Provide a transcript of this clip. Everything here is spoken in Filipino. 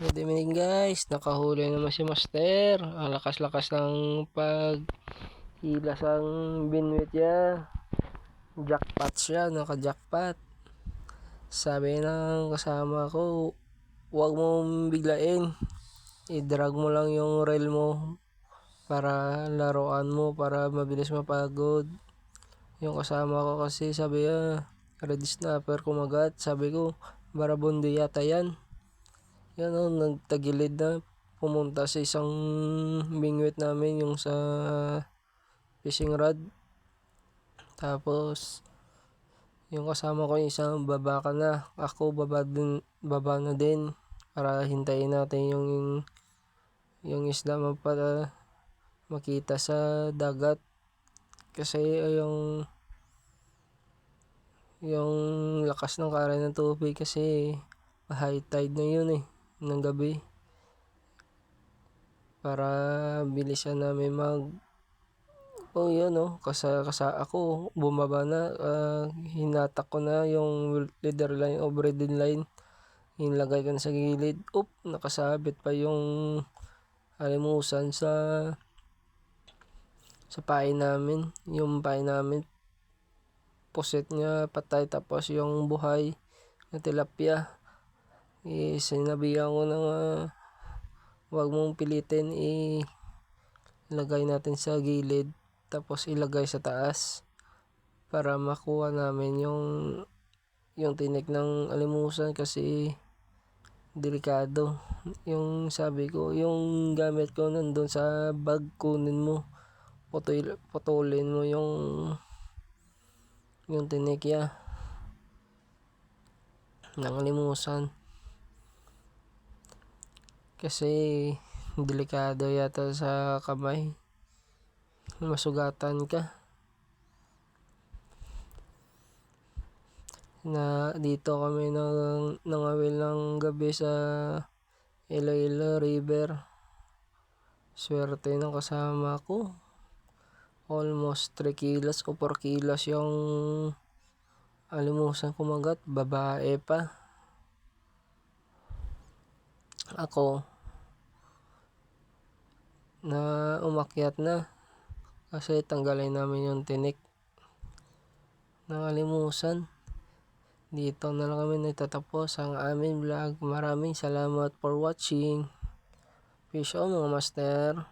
Good evening guys, nakahuli naman si Master. Ang lakas-lakas ng paghilas ang binwit niya. Jackpot siya, naka-jackpot. Sabi ng kasama ko, huwag mong biglain. I-drag mo lang yung reel mo para laruan mo, para mabilis mapagod. Yung kasama ko kasi sabi red snapper kumagat. Sabi ko, Barabundo yata yan. Yan nagtagilid na pumunta sa isang bingwit namin yung sa fishing rod. Tapos yung kasama ko isang baba ka na. Ako baba na din para hintayin natin yung isda makita sa dagat. Kasi yung lakas ng karay ng tubig kasi high tide na yun ng gabi. Para bilisan namin kasa ako bumaba na, hinatak ko na yung leader line o breading line, inilagay ko na sa gilid. Nakasabit pa yung alimusan sa pain namin. Yung pain namin puset niya patay, tapos yung buhay na tilapia sinabihan ko na wag mong pilitin, ilagay natin sa gilid tapos ilagay sa taas para makuha namin yung tinik ng alimusan kasi delikado. Yung sabi ko, yung gamit ko nandun sa bag, kunin mo, putulin mo yung tinik ng alimusan kasi delikado yata sa kamay, masugatan ka. Na dito kami nangawil ng gabi sa Iloilo River. Swerte ng kasama ko, almost 3 kilos o 4 kilos yung alimusan kumagat, babae pa. Ako na umakyat na kasi tanggalin namin yung tinik ng alimusan. Dito na lang kami nagtatapos ang aming vlog. Maraming salamat for watching. Peace out mga master.